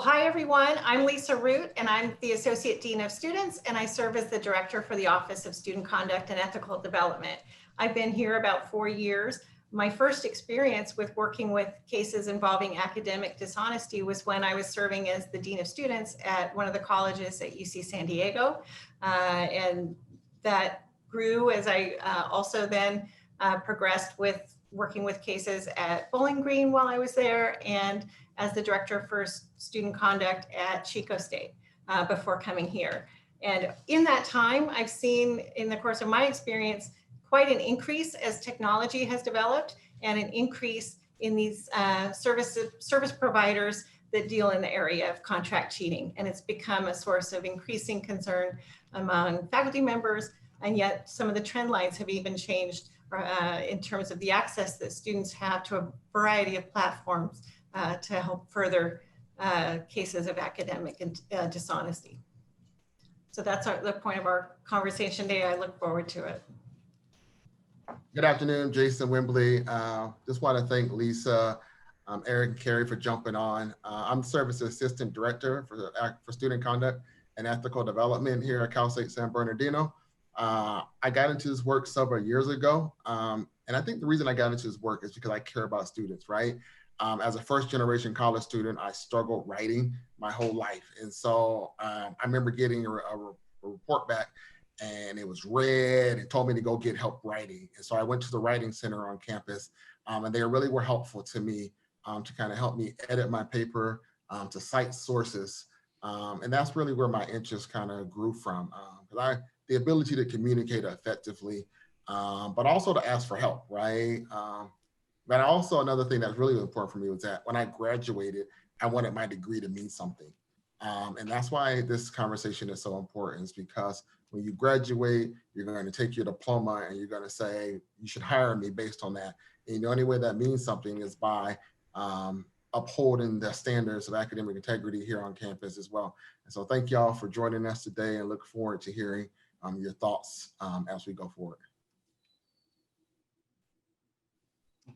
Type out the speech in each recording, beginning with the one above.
hi everyone. I'm Lisa Root, and I'm the Associate Dean of Students, and I serve as the Director for the Office of Student Conduct and Ethical Development. I've been here about 4 years. My first experience with working with cases involving academic dishonesty was when I was serving as the Dean of Students at one of the colleges at UC San Diego. And that grew as I also then progressed with working with cases at Bowling Green while I was there, and as the Director for Student Conduct at Chico State before coming here. And in that time, I've seen in the course of my experience, quite an increase as technology has developed and an increase in these service providers that deal in the area of contract cheating. And it's become a source of increasing concern among faculty members. And yet some of the trend lines have even changed in terms of the access that students have to a variety of platforms to help further cases of academic and dishonesty. So that's the point of our conversation today. I look forward to it. Good afternoon, Jason Wembley. Just want to thank Lisa, Eric, and Carrie for jumping on. I'm Service Assistant Director for Student Conduct and Ethical Development here at Cal State San Bernardino. I got into this work several years ago, and I think the reason I got into this work is because I care about students, right? As a first-generation college student, I struggled writing my whole life. And so I remember getting a report back, and it was red and told me to go get help writing. And so I went to the writing center on campus, and they really were helpful to me to kind of help me edit my paper, to cite sources. And that's really where my interest kind of grew from. The ability to communicate effectively, but also to ask for help, right? But also another thing that's really important for me was that when I graduated, I wanted my degree to mean something. And that's why this conversation is so important, is because when you graduate, you're going to take your diploma and you're going to say, you should hire me based on that. And the only way that means something is by upholding the standards of academic integrity here on campus as well. And so thank y'all for joining us today, and look forward to hearing your thoughts as we go forward.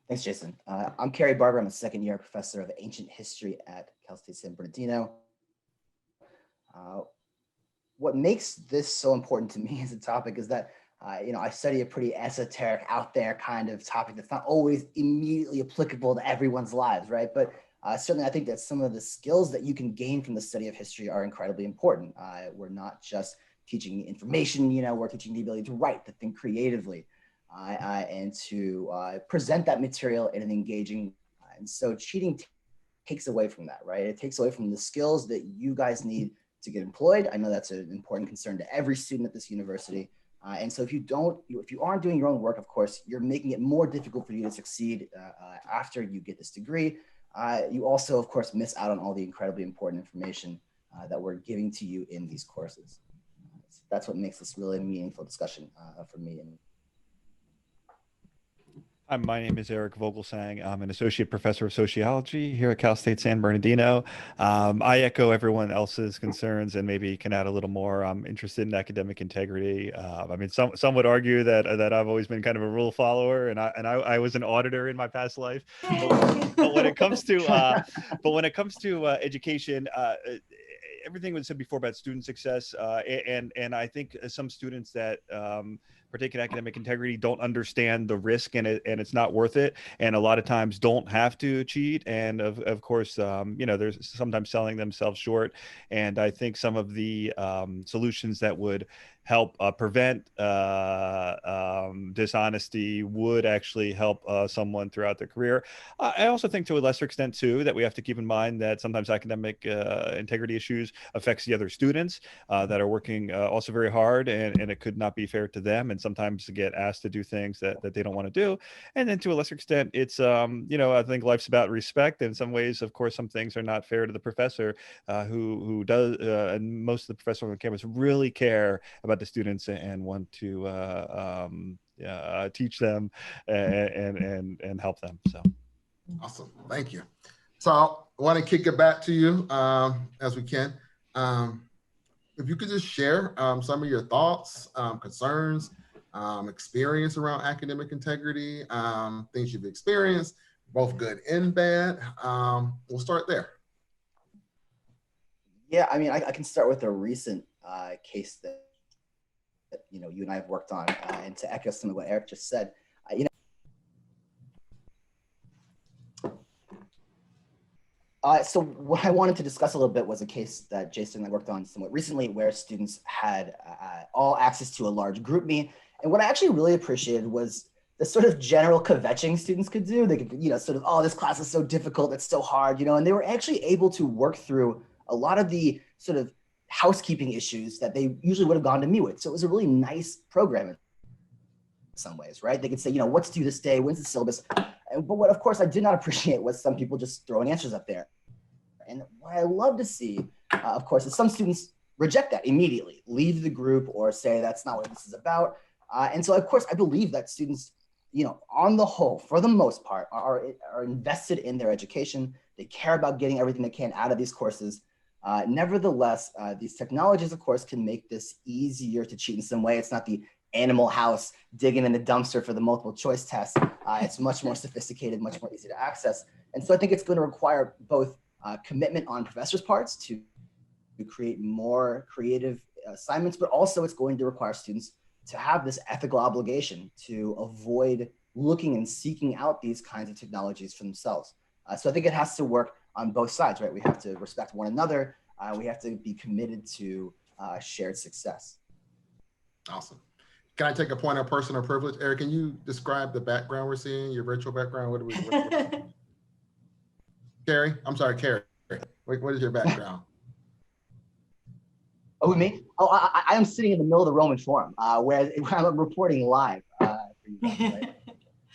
Thanks, Jason. I'm Carrie Barber. I'm a second-year professor of ancient history at Cal State San Bernardino. What makes this so important to me as a topic is that, I study a pretty esoteric, out there kind of topic that's not always immediately applicable to everyone's lives, right? But certainly I think that some of the skills that you can gain from the study of history are incredibly important. We're not just teaching information, we're teaching the ability to write, to think creatively, and to present that material in an engaging. And so cheating takes away from that, right? It takes away from the skills that you guys need to get employed. I know that's an important concern to every student at this university. And so if you aren't doing your own work, of course, you're making it more difficult for you to succeed after you get this degree. You also, of course, miss out on all the incredibly important information that we're giving to you in these courses. That's what makes this really a meaningful discussion for me. Hi, my name is Eric Vogelsang. I'm an associate professor of sociology here at Cal State San Bernardino. I echo everyone else's concerns and maybe can add a little more. I'm interested in academic integrity. I mean, some would argue that I've always been kind of a rule follower, and I was an auditor in my past life. But when it comes to education, everything was said before about student success, and I think some students that partake in academic integrity don't understand the risk, and it's not worth it, and a lot of times don't have to cheat, and of course they're sometimes selling themselves short. And I think some of the solutions that would help prevent dishonesty would actually help someone throughout their career. I also think to a lesser extent too that we have to keep in mind that sometimes academic integrity issues affects the other students that are working also very hard, and it could not be fair to them, and sometimes get asked to do things that they don't want to do. And then to a lesser extent, it's I think life's about respect. In some ways, of course, some things are not fair to the professor who does, and most of the professors on campus really care about the students and want to teach them and help them. So awesome, thank you. So I want to kick it back to you as we can. If you could just share some of your thoughts, concerns, experience around academic integrity, things you've experienced, both good and bad. We'll start there. Yeah, I mean, I can start with a recent case that you and I have worked on, and to echo some of what Eric just said, so what I wanted to discuss a little bit was a case that Jason and I worked on somewhat recently, where students had all access to a large group me. And what I actually really appreciated was the sort of general kvetching students could do. They could, sort of, oh, this class is so difficult, it's so hard, and they were actually able to work through a lot of the sort of housekeeping issues that they usually would have gone to me with. So it was a really nice program in some ways, right? They could say, what's due this day, when's the syllabus? But what, of course, I did not appreciate was some people just throwing answers up there. And what I love to see, of course, is some students reject that immediately, leave the group or say that's not what this is about. And so, of course, I believe that students, on the whole, for the most part, are invested in their education. They care about getting everything they can out of these courses. Nevertheless, these technologies, of course, can make this easier to cheat in some way. It's not the Animal House digging in the dumpster for the multiple choice test. It's much more sophisticated, much more easy to access. And so I think it's going to require both commitment on professors' parts to create more creative assignments, but also it's going to require students to have this ethical obligation to avoid looking and seeking out these kinds of technologies for themselves. So I think it has to work on both sides, right? We have to respect one another. We have to be committed to shared success. Awesome. Can I take a point of personal privilege? Eric, can you describe the background we're seeing, your virtual background? Carrie, I'm sorry, Carrie. What is your background? Oh, me? Oh, I am sitting in the middle of the Roman Forum, where I'm reporting live. For you guys, right?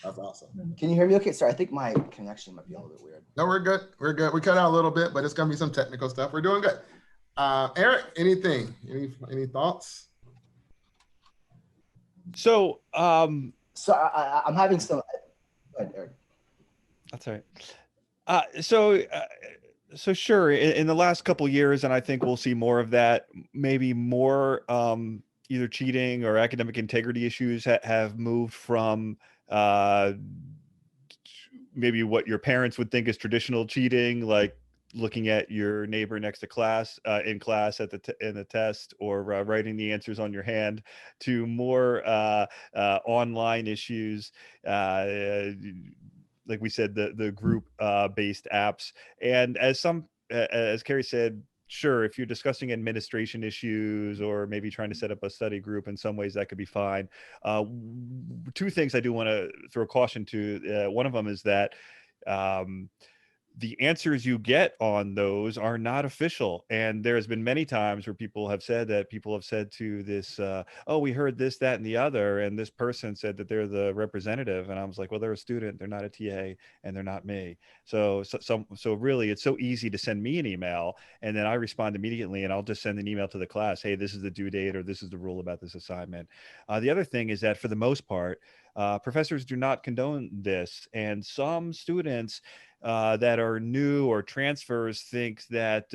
That's awesome. Can you hear me okay? Sorry, I think my connection might be a little bit weird. No, we're good. We're good. We cut out a little bit, but it's going to be some technical stuff. We're doing good. Eric, anything? Any thoughts? So, So I'm having some. Go ahead, Eric. that's all right. So sure, in the last couple of years, and I think we'll see more of that, maybe more either cheating or academic integrity issues have moved from maybe what your parents would think is traditional cheating, like looking at your neighbor next to class in class at in the test, or writing the answers on your hand, to more online issues, like we said, the group based apps. And as Carrie said, sure, if you're discussing administration issues or maybe trying to set up a study group, in some ways that could be fine. Two things I do want to throw caution to. One of them is that the answers you get on those are not official. And there's been many times where people have said to this, oh, we heard this, that, and the other, and this person said that they're the representative. And I was like, well, they're a student, they're not a TA, and they're not me. So really, it's so easy to send me an email, and then I respond immediately, and I'll just send an email to the class, hey, this is the due date, or this is the rule about this assignment. The other thing is that for the most part, professors do not condone this. And some students that are new or transfers think that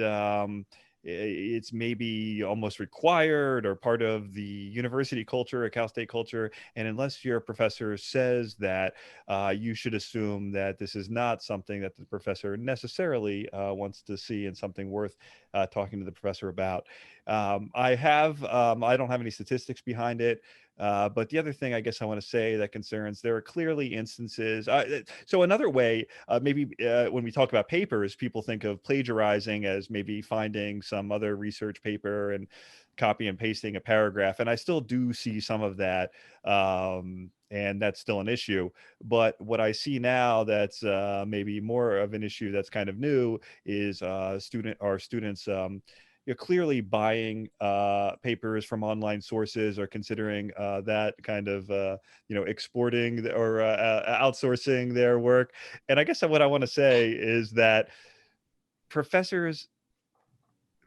it's maybe almost required or part of the university culture or Cal State culture. And unless your professor says that, you should assume that this is not something that the professor necessarily wants to see, and something worth talking to the professor about. I don't have any statistics behind it. But the other thing I guess I want to say that concerns, there are clearly instances. So another way, maybe when we talk about papers, people think of plagiarizing as maybe finding some other research paper and copy and pasting a paragraph. And I still do see some of that. And that's still an issue. But what I see now that's maybe more of an issue that's kind of new is students you're clearly buying papers from online sources, or considering that kind of exporting or outsourcing their work. And I guess what I want to say is that professors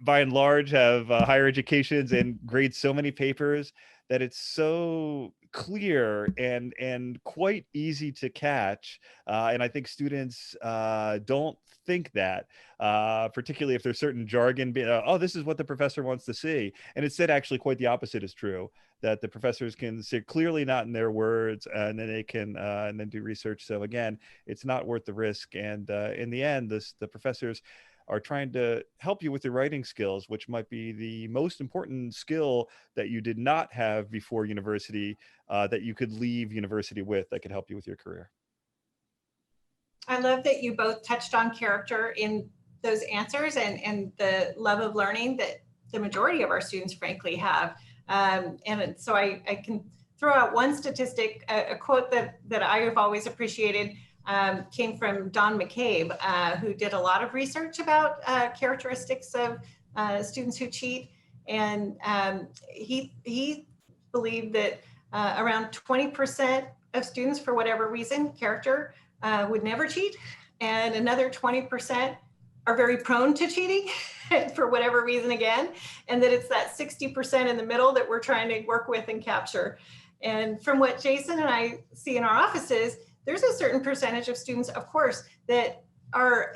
by and large have higher educations and grade so many papers that it's so clear and quite easy to catch. And I think students don't think that, particularly if there's certain jargon, oh, this is what the professor wants to see. And instead, actually, quite the opposite is true, that the professors can see clearly not in their words, and then they can and then do research. So again, it's not worth the risk. And in the end, the professors are trying to help you with your writing skills, which might be the most important skill that you did not have before university, that you could leave university with, that could help you with your career. I love that you both touched on character in those answers, and the love of learning that the majority of our students frankly have. And so I can throw out one statistic, a quote that I have always appreciated, came from Don McCabe, who did a lot of research about characteristics of students who cheat. And he believed that around 20% of students, for whatever reason, character, would never cheat, and another 20% are very prone to cheating for whatever reason again, and that it's that 60% in the middle that we're trying to work with and capture. And from what Jason and I see in our offices, there's a certain percentage of students, of course, that are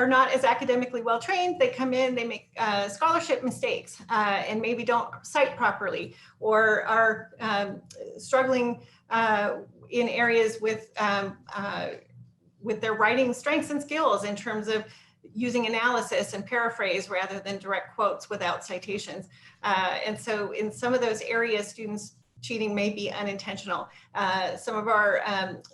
not as academically well trained. They come in, they make scholarship mistakes, and maybe don't cite properly, or are struggling in areas with their writing strengths and skills in terms of using analysis and paraphrase rather than direct quotes without citations. And so in some of those areas, students cheating may be unintentional. Some of our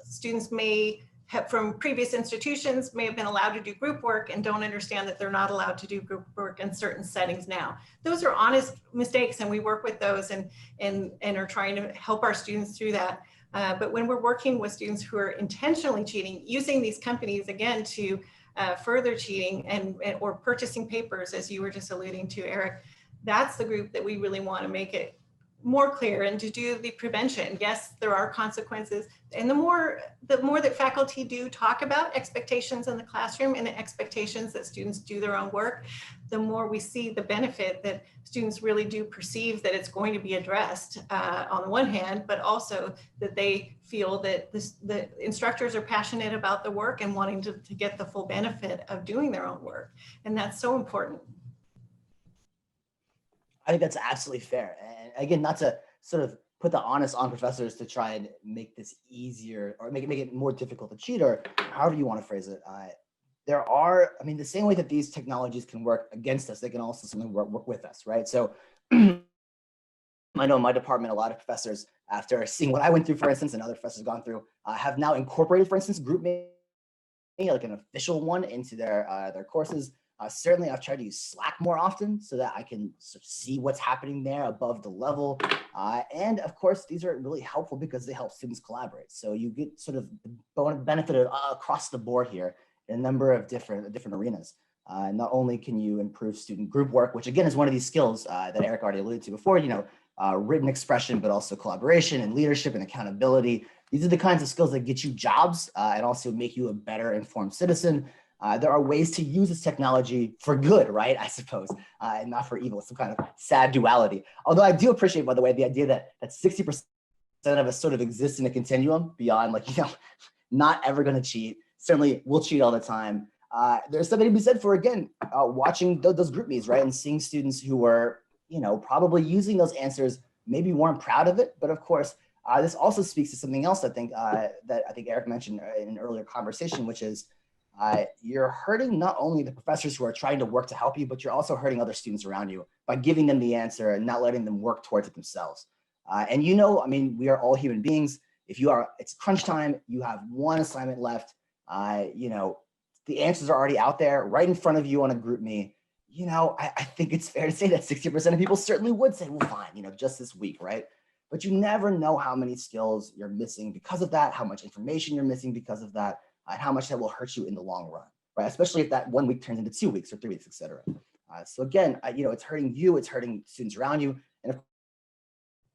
students may have, from previous institutions, may have been allowed to do group work and don't understand that they're not allowed to do group work in certain settings now. Those are honest mistakes, and we work with those and are trying to help our students through that. But when we're working with students who are intentionally cheating, using these companies again to further cheating or purchasing papers, as you were just alluding to, Eric, that's the group that we really want to make it more clear and to do the prevention. Yes, there are consequences, and the more that faculty do talk about expectations in the classroom and the expectations that students do their own work, the more we see the benefit that students really do perceive that it's going to be addressed on the one hand, but also that they feel that the instructors are passionate about the work and wanting to get the full benefit of doing their own work. And that's so important. I think that's absolutely fair. And again, not to sort of put the onus on professors to try and make this easier or make it more difficult to cheat, or however you want to phrase it. There are, I mean, the same way that these technologies can work against us, they can also something work with us, right? So I know in my department, a lot of professors, after seeing what I went through, for instance, and other professors gone through, have now incorporated, for instance, GroupMe, like an official one, into their courses. Certainly, I've tried to use Slack more often so that I can sort of see what's happening there above the level. And of course, these are really helpful because they help students collaborate. So you get sort of the benefit of across the board here in a number of different arenas. Not only can you improve student group work, which again is one of these skills that Eric already alluded to before, written expression, but also collaboration and leadership and accountability. These are the kinds of skills that get you jobs and also make you a better informed citizen. There are ways to use this technology for good, right? I suppose, and not for evil, some kind of sad duality. Although I do appreciate, by the way, the idea that 60% of us sort of exist in a continuum beyond, not ever going to cheat. Certainly we'll cheat all the time. There's something to be said for, again, watching those group meets, right? And seeing students who were, probably using those answers, maybe weren't proud of it. But of course, this also speaks to something else I think that I think Eric mentioned in an earlier conversation, which is, you're hurting not only the professors who are trying to work to help you, but you're also hurting other students around you by giving them the answer and not letting them work towards it themselves. And we are all human beings. If it's crunch time, you have one assignment left, the answers are already out there right in front of you on a group me. I think it's fair to say that 60% of people certainly would say, well, fine, just this week, right? But you never know how many skills you're missing because of that, how much information you're missing because of that, and how much that will hurt you in the long run, right? Especially if that 1 week turns into 2 weeks or 3 weeks, et cetera. So again, it's hurting you, it's hurting students around you. And of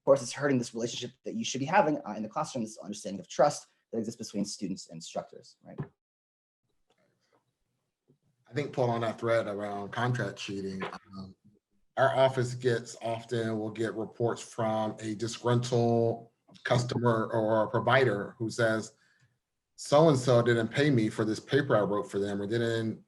course, it's hurting this relationship that you should be having in the classroom, this understanding of trust that exists between students and instructors, right? I think pulling on that thread around contract cheating, our office will get reports from a disgruntled customer or provider who says, so-and-so didn't pay me for this paper I wrote for them, or didn't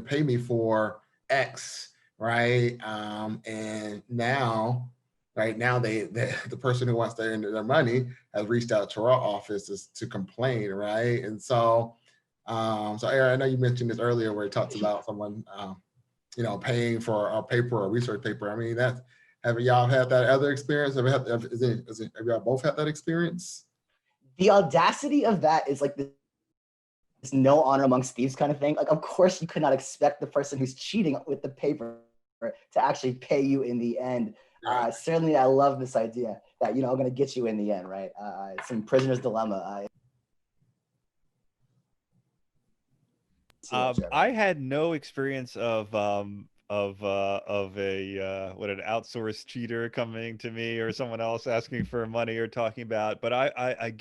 pay me for X, right? And now, the person who wants their money has reached out to our office to complain, right? And so So Aaron, I know you mentioned this earlier where it talks about someone, paying for a paper or research paper. I mean, have y'all had that other experience? Have y'all both had that experience? The audacity of that is like this no honor amongst thieves kind of thing. Like, of course, you could not expect the person who's cheating with the paper to actually pay you in the end. Right. Certainly, I love this idea that, I'm going to get you in the end, right? Some prisoner's dilemma. I had no experience of an outsourced cheater coming to me or someone else asking for money or talking about. But I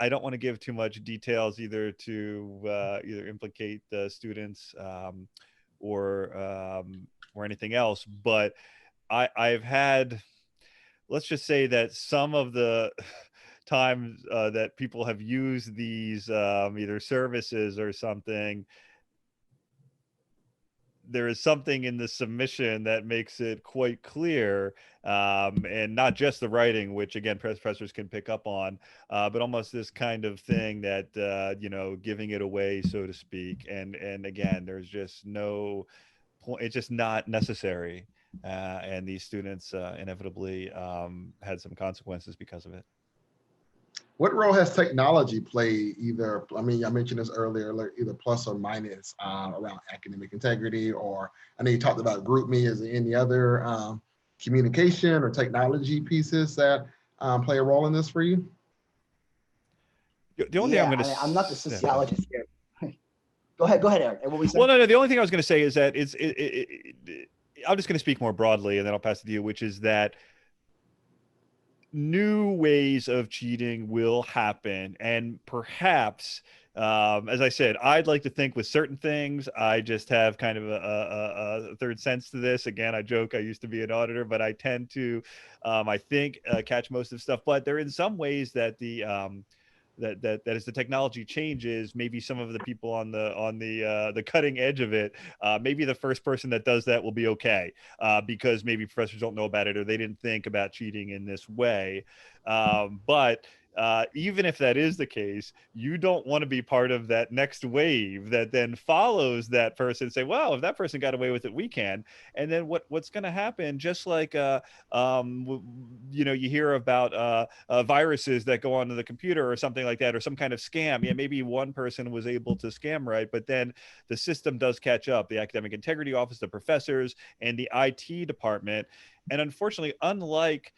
don't want to give too much details either to either implicate the students or anything else. But I've had, let's just say that some of the times that people have used these either services or something, there is something in the submission that makes it quite clear, and not just the writing, which again professors can pick up on, but almost this kind of thing that giving it away, so to speak. And again, there's just no point; it's just not necessary, and these students inevitably had some consequences because of it. What role has technology played I mentioned this earlier, like either plus or minus around academic integrity, or I know you talked about GroupMe. Is there any other communication or technology pieces that play a role in this for you? The only thing I'm going to I'm not the sociologist here. Go ahead, Eric. What were we saying? Well, no. The only thing I was going to say is that I'm just going to speak more broadly, and then I'll pass it to you, which is that new ways of cheating will happen, and perhaps as I said, I'd like to think with certain things I just have kind of a third sense to this. Again, I joke I used to be an auditor, but I tend to I think catch most of stuff. But there are in some ways that that as the technology changes, maybe some of the people on the cutting edge of it, maybe the first person that does that will be okay, because maybe professors don't know about it or they didn't think about cheating in this way. But even if that is the case, you don't want to be part of that next wave that then follows that person and say, well, if that person got away with it, we can. And then what's going to happen, just like you hear about viruses that go onto the computer or something like that, or some kind of scam. Yeah, maybe one person was able to scam right, but then the system does catch up, the academic integrity office, the professors, and the IT department. And unfortunately, unlike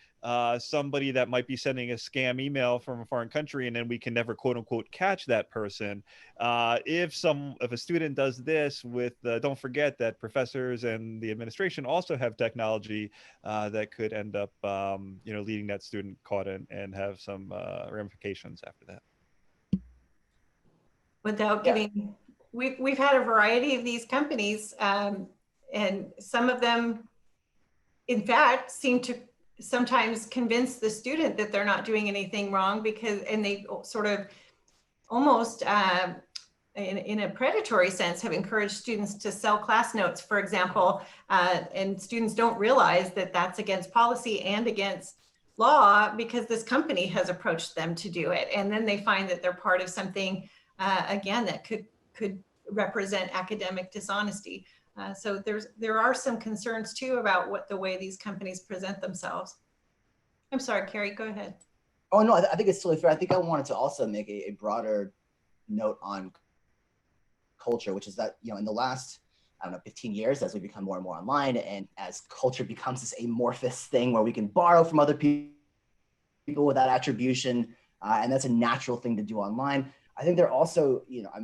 somebody that might be sending a scam email from a foreign country and then we can never quote unquote catch that person, if a student does this with don't forget that professors and the administration also have technology that could end up leading that student caught and have some ramifications after that. Without giving, we've had a variety of these companies, and some of them in fact seem to sometimes convince the student that they're not doing anything wrong, and they sort of almost in a predatory sense have encouraged students to sell class notes, for example, and students don't realize that that's against policy and against law because this company has approached them to do it. And then they find that they're part of something, again, that could represent academic dishonesty. So there are some concerns too about the way these companies present themselves. I'm sorry, Carrie, go ahead. Oh no, I think it's totally fair. I think I wanted to also make a broader note on culture, which is that, in the last, 15 years, as we become more and more online and as culture becomes this amorphous thing where we can borrow from other people without attribution, and that's a natural thing to do online. I think they're also,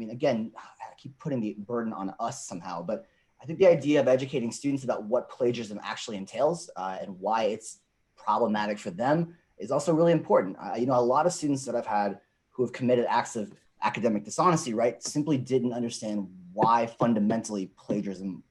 again, I keep putting the burden on us somehow, but I think the idea of educating students about what plagiarism actually entails and why it's problematic for them is also really important. A lot of students that I've had who have committed acts of academic dishonesty, right, simply didn't understand why fundamentally plagiarism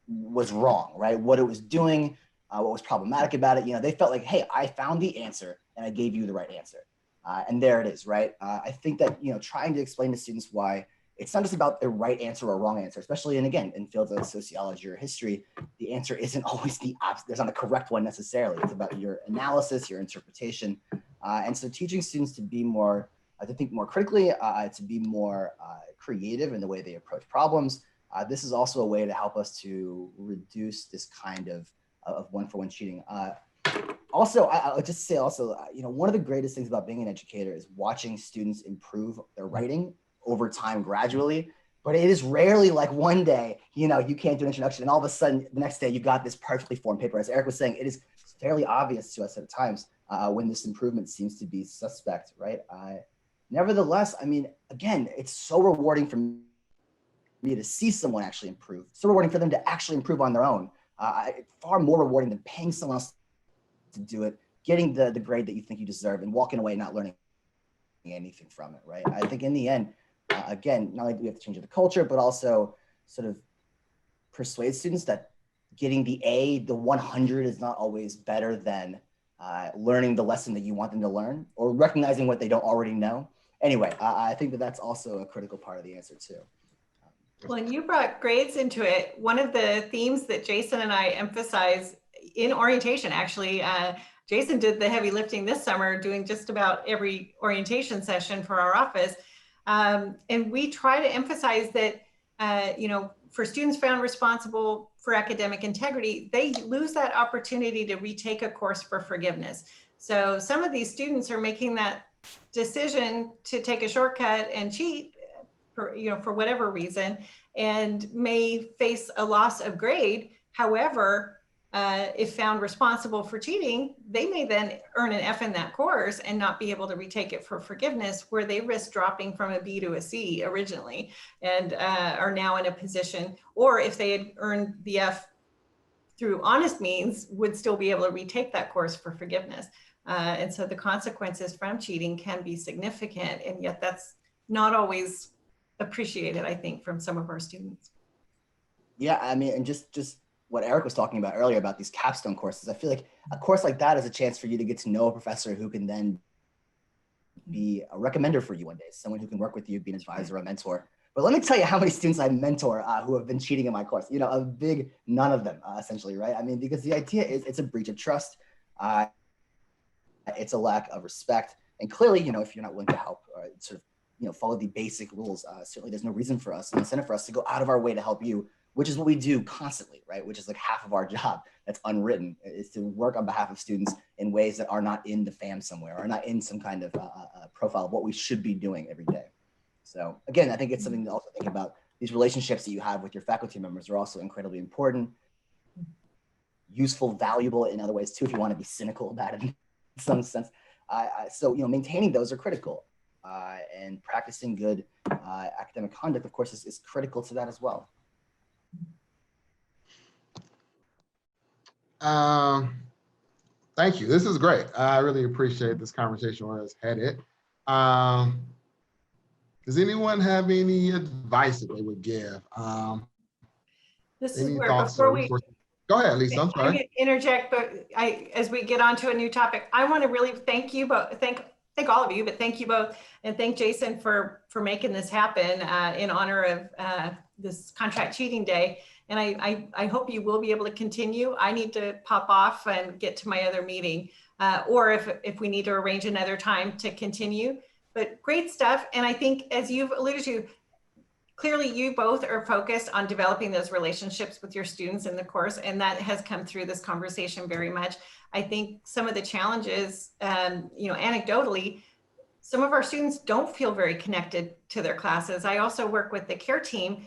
was wrong, right? What it was doing, what was problematic about it. They felt like, hey, I found the answer and I gave you the right answer. And there it is, right? I think that, trying to explain to students why it's not just about the right answer or wrong answer, especially in fields like sociology or history, the answer isn't always there's not a correct one necessarily. It's about your analysis, your interpretation. And so teaching students to be more to think more critically, to be more creative in the way they approach problems. This is also a way to help us to reduce this kind of one-for-one cheating. Also, I'll just say also, one of the greatest things about being an educator is watching students improve their writing over time gradually. But it is rarely like one day, you can't do an introduction and all of a sudden the next day you got this perfectly formed paper. As Eric was saying, it is fairly obvious to us at times when this improvement seems to be suspect, right? Nevertheless, I mean, again, it's so rewarding for me to see someone actually improve. So rewarding for them to actually improve on their own. Far more rewarding than paying someone else to do it, getting the grade that you think you deserve and walking away not learning anything from it, right? I think in the end, again, not only do we have to change the culture, but also sort of persuade students that getting the A, the 100 is not always better than learning the lesson that you want them to learn or recognizing what they don't already know. Anyway, I think that that's also a critical part of the answer too. Well, and you brought grades into it. One of the themes that Jason and I emphasize in orientation, actually, Jason did the heavy lifting this summer, doing just about every orientation session for our office. And we try to emphasize that, for students found responsible for academic integrity, they lose that opportunity to retake a course for forgiveness. So some of these students are making that decision to take a shortcut and cheat for whatever reason, and may face a loss of grade. However, if found responsible for cheating, they may then earn an F in that course and not be able to retake it for forgiveness, where they risk dropping from a B to a C originally and are now in a position, or if they had earned the F through honest means, would still be able to retake that course for forgiveness. And so the consequences from cheating can be significant, and yet that's not always appreciated, I think, from some of our students. Yeah, I mean, and just what Eric was talking about earlier about these capstone courses, I feel like a course like that is a chance for you to get to know a professor who can then be a recommender for you one day, someone who can work with you, be an advisor, a mentor. But let me tell you how many students I mentor who have been cheating in my course, a big none of them, essentially, right? I mean, because the idea is it's a breach of trust. It's a lack of respect. And clearly, if you're not willing to help or sort of, follow the basic rules, certainly there's no reason for us, no incentive for us to go out of our way to help you, which is what we do constantly, right? Which is like half of our job that's unwritten, is to work on behalf of students in ways that are not in the FAM somewhere, or not in some kind of profile of what we should be doing every day. So again, I think it's something to also think about. These relationships that you have with your faculty members are also incredibly important, useful, valuable in other ways too, if you want to be cynical about it in some sense. So, maintaining those are critical. And practicing good academic conduct, of course, is critical to that as well. Thank you. This is great. I really appreciate this conversation where it's headed. Does anyone have any advice that they would give? This Any is where, thoughts before or we resources? Go ahead, Lisa. I'm I'm sorry. going to interject, but as we get on to a new topic, I want to really thank you both, thank all of you, but thank you both, and thank Jason for making this happen in honor of this contract cheating day. And I hope you will be able to continue. I need to pop off and get to my other meeting, or if we need to arrange another time to continue. But great stuff. And I think, as you've alluded to, clearly you both are focused on developing those relationships with your students in the course, and that has come through this conversation very much. I think some of the challenges, anecdotally, some of our students don't feel very connected to their classes. I also work with the care team.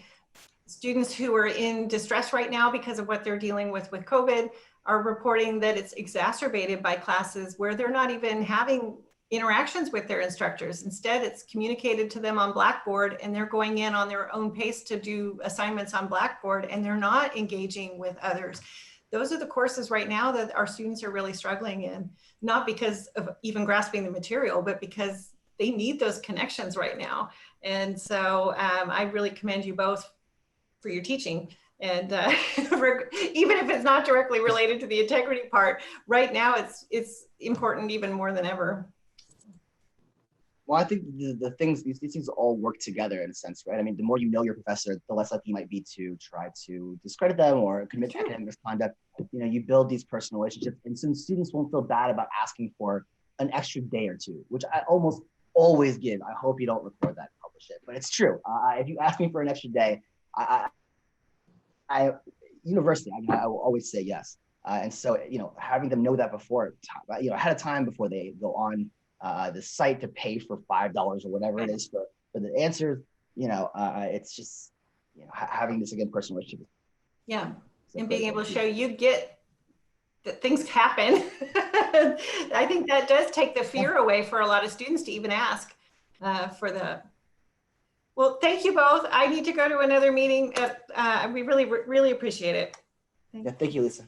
Students who are in distress right now because of what they're dealing with COVID are reporting that it's exacerbated by classes where they're not even having interactions with their instructors. Instead, it's communicated to them on Blackboard, and they're going in on their own pace to do assignments on Blackboard, and they're not engaging with others. Those are the courses right now that our students are really struggling in, not because of even grasping the material, but because they need those connections right now. And so I really commend you both for your teaching. And even if it's not directly related to the integrity part, right now it's important even more than ever. Well, I think these things all work together in a sense, right? I mean, the more you know your professor, the less likely you might be to try to discredit them or commit academic misconduct. You build these personal relationships, and some students won't feel bad about asking for an extra day or two, which I almost always give. I hope you don't record that and publish it, but it's true. If you ask me for an extra day, I university, I will always say yes. And so, having them know that before, ahead of time before they go on the site to pay for $5 or whatever it is for the answers, it's just, having this again personal relationship. Yeah, and being able to show you get that things happen. I think that does take the fear away for a lot of students to even ask for the. Well, thank you both. I need to go to another meeting. We really appreciate it. Thank you, Lisa.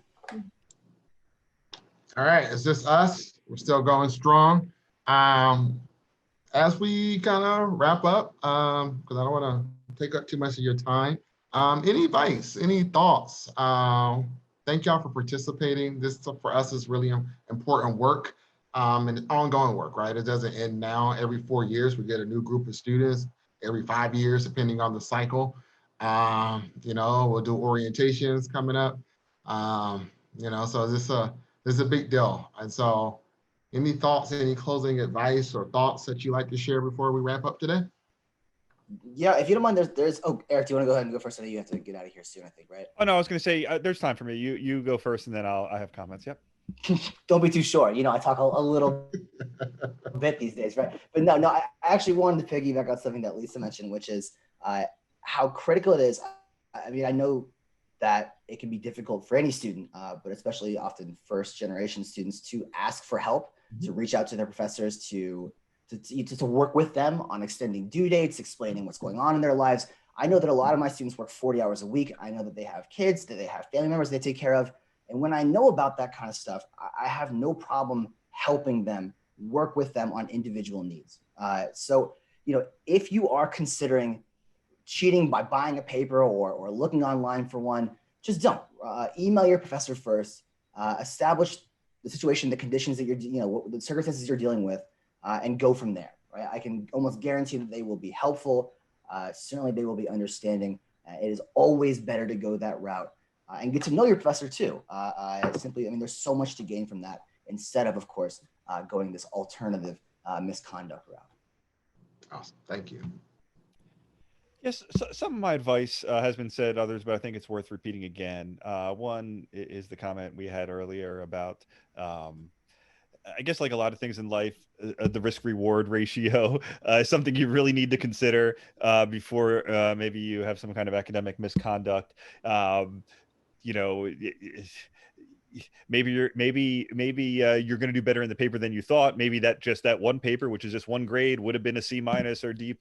All right, it's just us. We're still going strong. As we kind of wrap up, because I don't want to take up too much of your time, any advice, any thoughts? Thank y'all for participating. This for us is really important work and ongoing work, right? It doesn't end now. Every 4 years, we get a new group of students. Every 5 years, depending on the cycle. We'll do orientations coming up. So this is a big deal. And so any thoughts, any closing advice or thoughts that you like to share before we wrap up today? Yeah, if you don't mind, there's Eric, do you want to go ahead and go first? I know you have to get out of here soon, I think, right? Oh no, I was going to say there's time for me. You go first, and then I have comments. Yep. Don't be too short. I talk a little bit these days, right? But no, I actually wanted to piggyback on something that Lisa mentioned, which is how critical it is. I mean, I know that it can be difficult for any student, but especially often first generation students to ask for help, to reach out to their professors, to work with them on extending due dates, explaining what's going on in their lives. I know that a lot of my students work 40 hours a week. I know that they have kids, that they have family members they take care of. And when I know about that kind of stuff, I have no problem helping them, work with them on individual needs. So, if you are considering cheating by buying a paper or looking online for one, just don't. Email your professor first, establish the situation, the conditions that the circumstances you're dealing with, and go from there, right? I can almost guarantee that they will be helpful. Certainly they will be understanding. It is always better to go that route. And get to know your professor too. There's so much to gain from that instead of course, going this alternative misconduct route. Awesome, thank you. Yes, so some of my advice has been said, others, but I think it's worth repeating again. One is the comment we had earlier about, I guess like a lot of things in life, the risk-reward ratio is something you really need to consider before maybe you have some kind of academic misconduct. Maybe you're going to do better in the paper than you thought. Maybe that one paper, which is just one grade, would have been a C- or D+,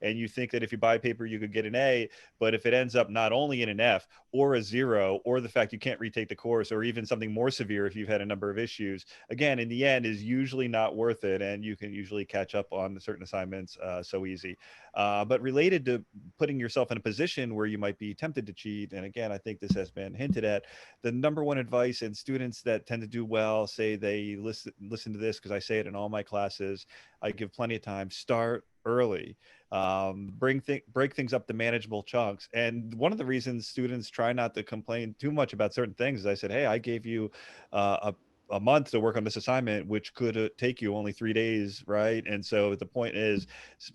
and you think that if you buy a paper you could get an A. But if it ends up not only in an F or a 0, or the fact you can't retake the course, or even something more severe if you've had a number of issues, again, in the end, is usually not worth it, and you can usually catch up on certain assignments so easy. But related to putting yourself in a position where you might be tempted to cheat, and again, I think this has been hinted at, the number one advice, and students that tend to do well say they listen to this because I say it in all my classes. I give plenty of time. Start early. Break things up to manageable chunks. And one of the reasons students try not to complain too much about certain things is I said, hey, I gave you a month to work on this assignment, which could take you only 3 days, right? And so the point is,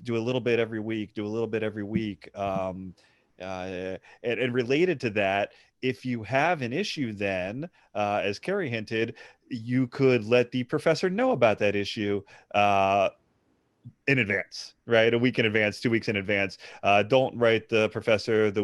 do a little bit every week, and related to that, if you have an issue, then as Carrie hinted, you could let the professor know about that issue in advance, right? A week in advance, 2 weeks in advance. Don't write the professor the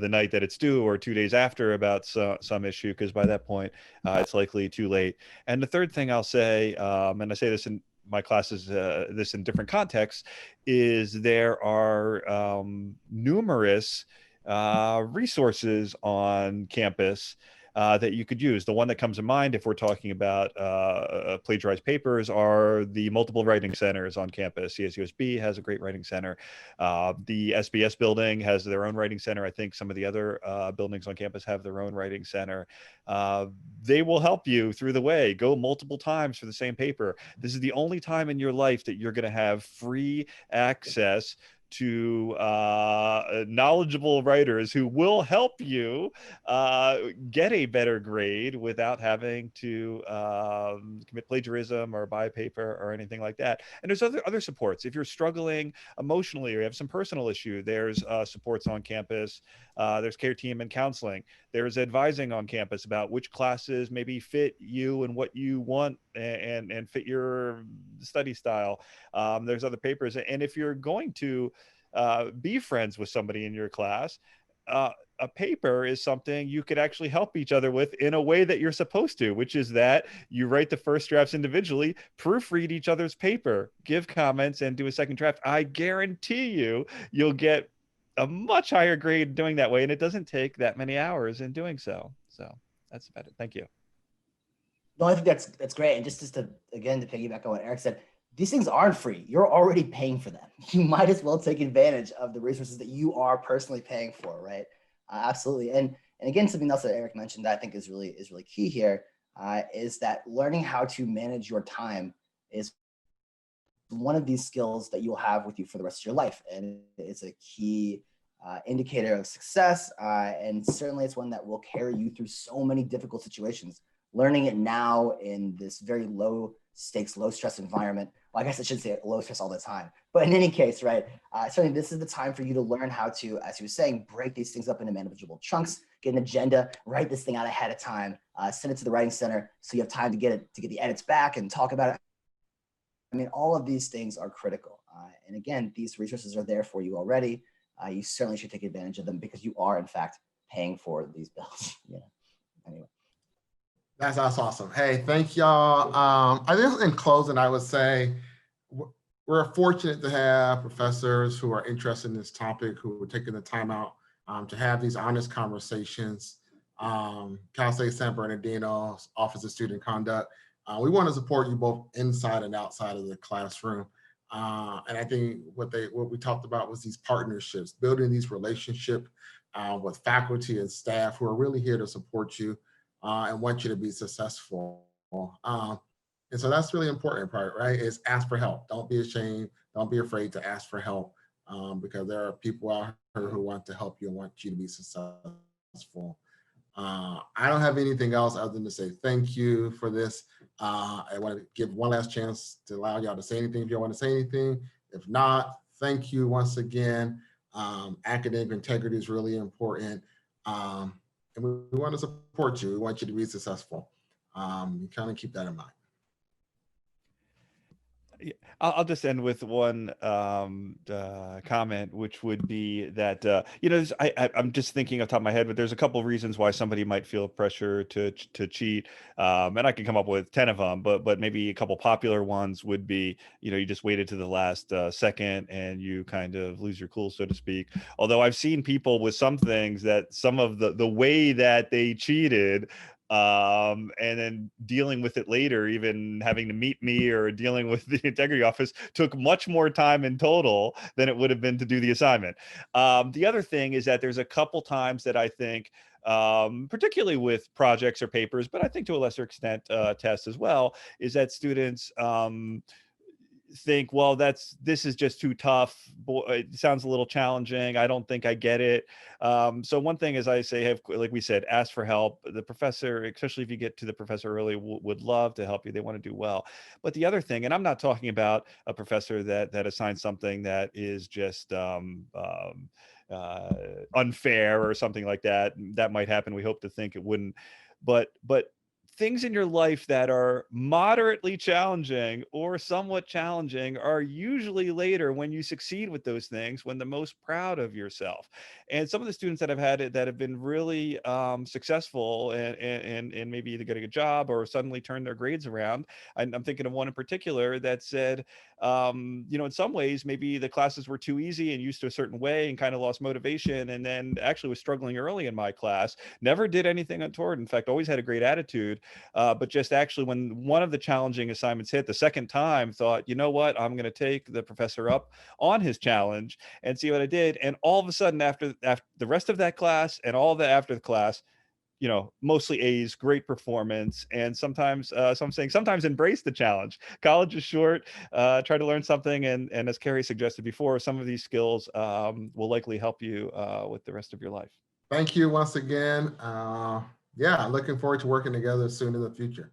night that it's due or 2 days after about some issue, because by that point it's likely too late. And the third thing I'll say, and I say this in my classes, this in different contexts, is there are numerous resources on campus that you could use. The one that comes to mind, if we're talking about plagiarized papers, are the multiple writing centers on campus. CSUSB has a great writing center. The SBS building has their own writing center. I think some of the other buildings on campus have their own writing center. They will help you through the way. Go multiple times for the same paper. This is the only time in your life that you're going to have free access to knowledgeable writers who will help you get a better grade without having to commit plagiarism or buy paper or anything like that. And there's other supports. If you're struggling emotionally or you have some personal issue, there's supports on campus. There's care team and counseling. There's advising on campus about which classes maybe fit you and what you want and fit your study style. There's other papers. And if you're going to be friends with somebody in your class, a paper is something you could actually help each other with in a way that you're supposed to, which is that you write the first drafts individually, proofread each other's paper, give comments, and do a second draft. I guarantee you'll get a much higher grade doing that way, and it doesn't take that many hours in doing so. So that's about it. Thank you. No, I think that's great. And just to again to piggyback on what Eric said, these things aren't free. You're already paying for them. You might as well take advantage of the resources that you are personally paying for, right? Absolutely. And again, something else that Eric mentioned that I think is really key here is that learning how to manage your time is one of these skills that you'll have with you for the rest of your life, and it's a key indicator of success. And certainly, it's one that will carry you through so many difficult situations. Learning it now in this very low stakes, low stress environment. Well, I guess I should say low stress all the time. But in any case, right, certainly this is the time for you to learn how to, as you were saying, break these things up into manageable chunks, get an agenda, write this thing out ahead of time, send it to the writing center so you have time to get the edits back and talk about it. I mean, all of these things are critical. And again, these resources are there for you already. You certainly should take advantage of them because you are, in fact, paying for these bills. Yeah. Anyway. That's awesome. Hey, thank y'all. I think in closing, I would say we're fortunate to have professors who are interested in this topic, who are taking the time out to have these honest conversations. Cal State San Bernardino's Office of Student Conduct. We want to support you both inside and outside of the classroom. And I think what we talked about was these partnerships, building these relationships with faculty and staff who are really here to support you and want you to be successful. And so that's really important part, right? Is ask for help. Don't be ashamed. Don't be afraid to ask for help because there are people out here who want to help you and want you to be successful. I don't have anything else other than to say thank you for this. I want to give one last chance to allow y'all to say anything if you want to say anything. If not, thank you once again. Academic integrity is really important. And we want to support you. We want you to be successful. You kind of keep that in mind. I'll just end with one comment, which would be that I'm just thinking off the top of my head, but there's a couple of reasons why somebody might feel pressure to cheat, and I can come up with 10 of them, but maybe a couple popular ones would be you just waited to the last second and you kind of lose your cool, so to speak. Although I've seen people with some things that some of the way that they cheated. And then dealing with it later, even having to meet me or dealing with the integrity office took much more time in total than it would have been to do the assignment. The other thing is that there's a couple times that I think, particularly with projects or papers, but I think to a lesser extent tests as well, is that students think, well, this is just too tough. It sounds a little challenging. I don't think I get it. So one thing is I say, like we said, ask for help. The professor, especially if you get to the professor early, would love to help you. They want to do well. But the other thing, and I'm not talking about a professor that assigns something that is just unfair or something like that. That might happen. We hope to think it wouldn't. But things in your life that are moderately challenging or somewhat challenging are usually later when you succeed with those things, when the most proud of yourself. And some of the students that I've had that have been really successful and maybe either getting a job or suddenly turn their grades around. I'm thinking of one in particular that said, in some ways, maybe the classes were too easy and used to a certain way and kind of lost motivation. And then actually was struggling early in my class, never did anything untoward. In fact, always had a great attitude. But just actually when one of the challenging assignments hit the second time, thought, you know what, I'm going to take the professor up on his challenge and see what I did. And all of a sudden, after the rest of that class and all the after the class, you know, mostly A's, great performance, and sometimes, so I'm saying sometimes embrace the challenge. College is short. Try to learn something, and as Carrie suggested before, some of these skills will likely help you with the rest of your life. Thank you once again. Yeah, looking forward to working together soon in the future.